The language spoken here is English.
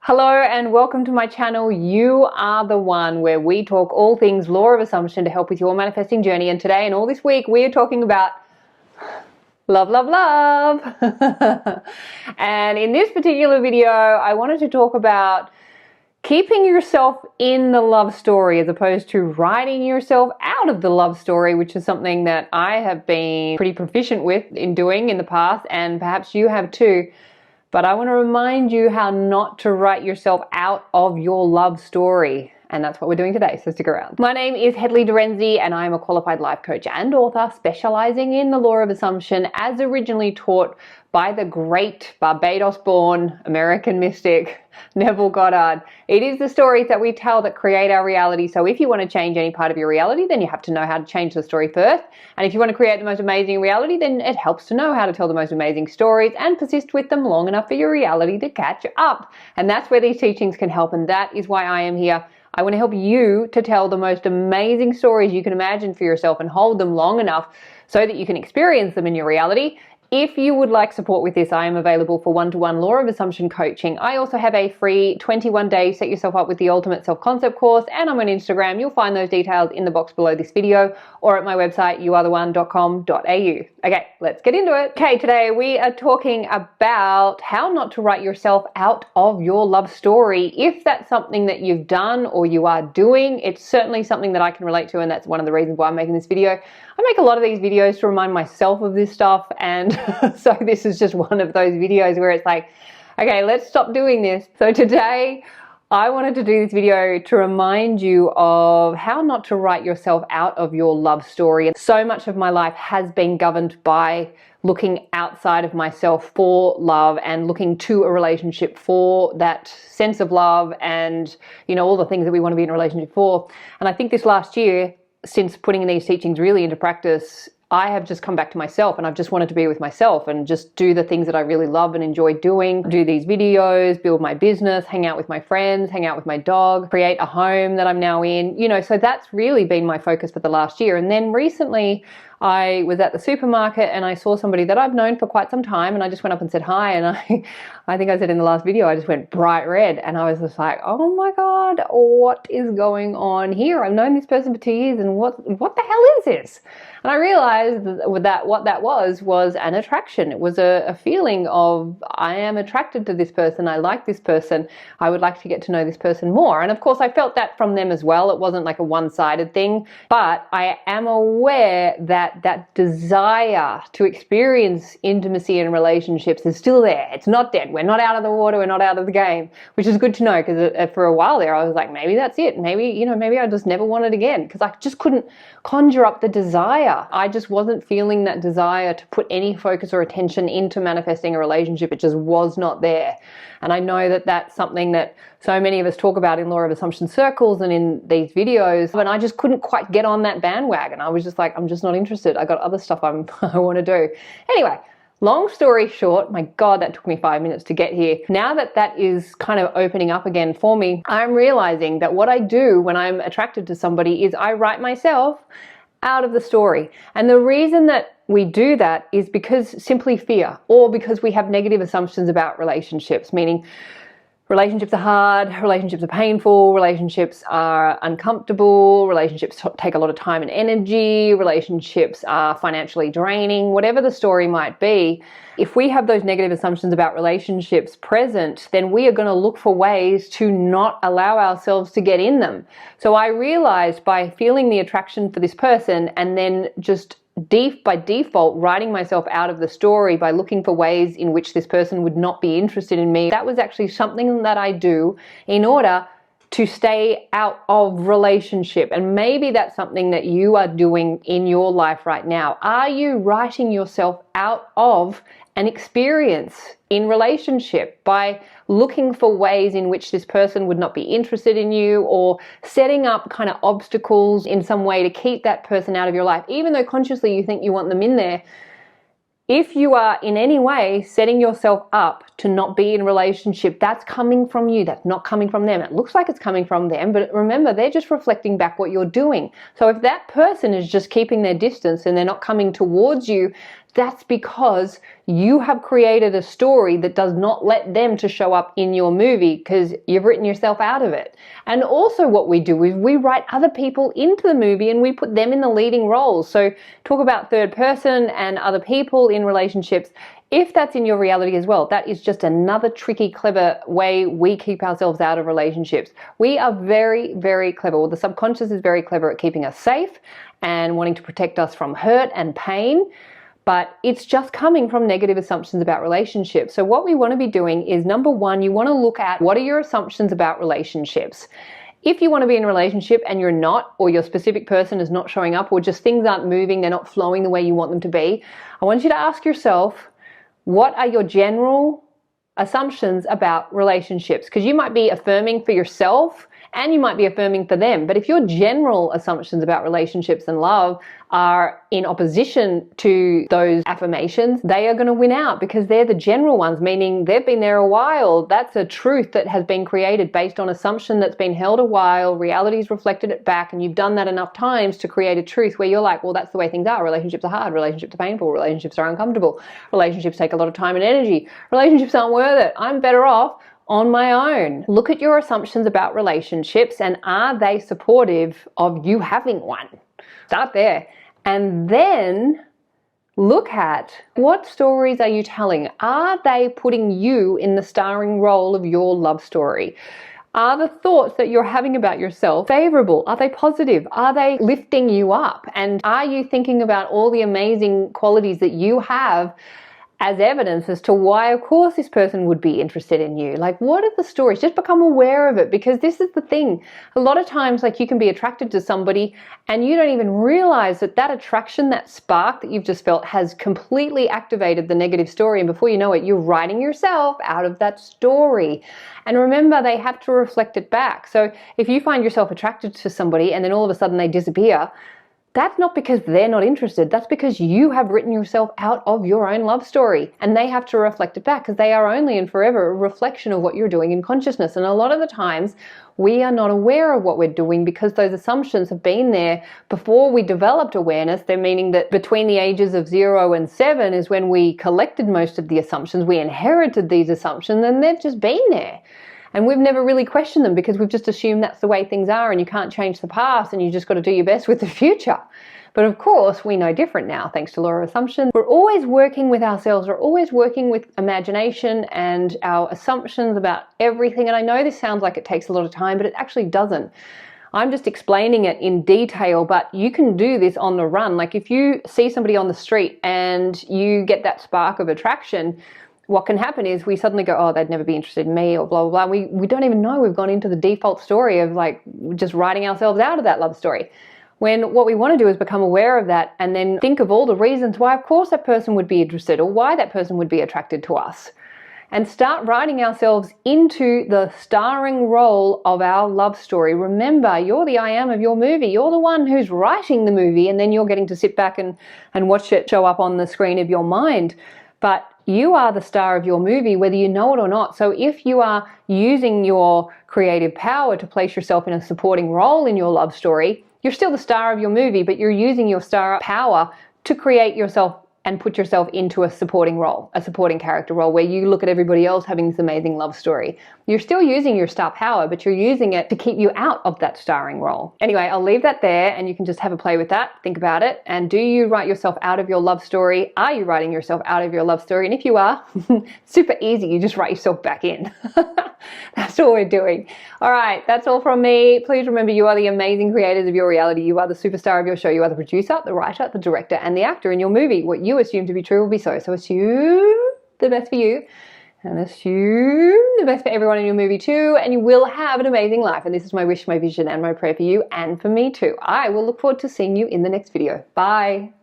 Hello and welcome to my channel. You are the one, where we talk all things law of assumption to help with your manifesting journey. And today and all this week we are talking about love, love, love. And in this particular video I wanted to talk about keeping yourself in the love story as opposed to writing yourself out of the love story, which is something that I have been pretty proficient with in doing in the past, and perhaps you have too. But I want to remind you how not to write yourself out of your love story. And that's what we're doing today, so stick around. My name is Hedley and I'm a qualified life coach and author specializing in the law of assumption as originally taught by the great Barbados-born American mystic Neville Goddard. It is the stories that we tell that create our reality. So if you want to change any part of your reality, then you have to know how to change the story first. And if you want to create the most amazing reality, then it helps to know how to tell the most amazing stories and persist with them long enough for your reality to catch up. And that's where these teachings can help, and that is why I am here. I want to help you to tell the most amazing stories you can imagine for yourself and hold them long enough so that you can experience them in your reality. If you would like support with this, I am available for one-to-one law of assumption coaching. I also have a free 21-day set yourself up with the ultimate self-concept course, and I'm on Instagram. You'll find those details in the box below this video or at my website youaretheone.com.au. Okay, let's get into it. Okay, today we are talking about how not to write yourself out of your love story. If that's something that you've done or you are doing, it's certainly something that I can relate to, and that's one of the reasons why I'm making this video. I make a lot of these videos to remind myself of this stuff, and so this is just one of those videos where it's like, okay, let's stop doing this. So today I wanted to do this video to remind you of how not to write yourself out of your love story. And so much of my life has been governed by looking outside of myself for love and looking to a relationship for that sense of love and, you know, all the things that we want to be in a relationship for. And I think this last year, since putting these teachings really into practice, I have just come back to myself, and I've just wanted to be with myself and just do the things that I really love and enjoy doing. Do these videos, build my business, hang out with my friends, hang out with my dog, create a home that I'm now in. You know, so that's really been my focus for the last year. And then recently I was at the supermarket and I saw somebody that I've known for quite some time, and I just went up and said hi, and I think I said in the last video, I just went bright red, and I was just like, oh my God, what is going on here? I've known this person for 2 years, and what the hell is this? And I realized that what that was an attraction. It was a feeling of, I am attracted to this person, I like this person, I would like to get to know this person more. And of course I felt that from them as well. It wasn't like a one-sided thing, but I am aware that that desire to experience intimacy in relationships is still there. It's not dead. We're not out of the water, we're not out of the game, which is good to know, because for a while there I was like, maybe that's it. Maybe, you know, maybe I just never want it again, because I just couldn't conjure up the desire. I just wasn't feeling that desire to put any focus or attention into manifesting a relationship. It just was not there. And I know that that's something that so many of us talk about in law of assumption circles and in these videos, and I just couldn't quite get on that bandwagon. I was just like, I'm just not interested. I got other stuff I want to do. Anyway, long story short, my God, that took me 5 minutes to get here. Now that that is kind of opening up again for me, I'm realizing that what I do when I'm attracted to somebody is I write myself out of the story. And the reason that we do that is because simply fear, or because we have negative assumptions about relationships, meaning relationships are hard, relationships are painful, relationships are uncomfortable, relationships take a lot of time and energy, relationships are financially draining, whatever the story might be. If we have those negative assumptions about relationships present, then we are going to look for ways to not allow ourselves to get in them. So I realized by feeling the attraction for this person and then just by default writing myself out of the story by looking for ways in which this person would not be interested in me, that was actually something that I do in order to stay out of relationship. And maybe that's something that you are doing in your life right now. Are you writing yourself out of an experience in relationship by looking for ways in which this person would not be interested in you, or setting up kind of obstacles in some way to keep that person out of your life, even though consciously you think you want them in there? If you are in any way setting yourself up to not be in a relationship, that's coming from you. That's not coming from them. It looks like it's coming from them, but remember, they're just reflecting back what you're doing. So if that person is just keeping their distance and they're not coming towards you, That's because you have created a story that does not let them to show up in your movie because you've written yourself out of it. And also what we do is we write other people into the movie and we put them in the leading roles. So talk about third person and other people in relationships. If that's in your reality as well, that is just another tricky, clever way we keep ourselves out of relationships. We are very, very clever. Well, the subconscious is very clever at keeping us safe and wanting to protect us from hurt and pain. But it's just coming from negative assumptions about relationships. So what we want to be doing is, number one, you want to look at what are your assumptions about relationships. If you want to be in a relationship and you're not, or your specific person is not showing up, or just things aren't moving, they're not flowing the way you want them to be, I want you to ask yourself, what are your general assumptions about relationships? Because you might be affirming for yourself and you might be affirming for them. But if your general assumptions about relationships and love are in opposition to those affirmations, they are going to win out because they're the general ones, meaning they've been there a while. That's a truth that has been created based on assumption that's been held a while. Reality's reflected it back, and you've done that enough times to create a truth where you're like, well, that's the way things are. Relationships are hard. Relationships are painful. Relationships are uncomfortable. Relationships take a lot of time and energy. Relationships aren't worth it. I'm better off on my own. Look at your assumptions about relationships and are they supportive of you having one? Start there. And then look at what stories are you telling? Are they putting you in the starring role of your love story? Are the thoughts that you're having about yourself favorable? Are they positive? Are they lifting you up? And are you thinking about all the amazing qualities that you have as evidence as to why, of course, this person would be interested in you? Like, what are the stories? Just become aware of it, because this is the thing. A lot of times, like, you can be attracted to somebody and you don't even realize that that attraction, that spark that you've just felt, has completely activated the negative story. And before you know it, you're writing yourself out of that story. And remember, they have to reflect it back. So if you find yourself attracted to somebody and then all of a sudden they disappear, that's not because they're not interested. That's because you have written yourself out of your own love story, and they have to reflect it back because they are only and forever a reflection of what you're doing in consciousness. And a lot of the times we are not aware of what we're doing because those assumptions have been there before we developed awareness. They're meaning that between the ages of 0 and 7 is when we collected most of the assumptions. We inherited these assumptions and they've just been there. And we've never really questioned them because we've just assumed that's the way things are and you can't change the past and you just got to do your best with the future. But of course, we know different now, thanks to law of assumption. We're always working with ourselves. We're always working with imagination and our assumptions about everything. And I know this sounds like it takes a lot of time, but it actually doesn't. I'm just explaining it in detail, but you can do this on the run. Like if you see somebody on the street and you get that spark of attraction, what can happen is we suddenly go, oh, they'd never be interested in me, or blah, blah, blah. We don't even know we've gone into the default story of like just writing ourselves out of that love story. When what we want to do is become aware of that and then think of all the reasons why, of course, that person would be interested or why that person would be attracted to us. And start writing ourselves into the starring role of our love story. Remember, you're the I am of your movie. You're the one who's writing the movie, and then you're getting to sit back and watch it show up on the screen of your mind. But you are the star of your movie, whether you know it or not. So if you are using your creative power to place yourself in a supporting role in your love story, you're still the star of your movie, but you're using your star power to create yourself and put yourself into a supporting role, a supporting character role where you look at everybody else having this amazing love story. You're still using your star power, but you're using it to keep you out of that starring role. Anyway, I'll leave that there and you can just have a play with that. Think about it. And do you write yourself out of your love story? Are you writing yourself out of your love story? And if you are, super easy. You just write yourself back in. That's all we're doing. All right, that's all from me. Please remember, you are the amazing creators of your reality. You are the superstar of your show. You are the producer, the writer, the director, and the actor in your movie. What you assume to be true will be so. So assume the best for you and assume the best for everyone in your movie too, and you will have an amazing life. And this is my wish, my vision, and my prayer for you and for me too. I will look forward to seeing you in the next video. Bye.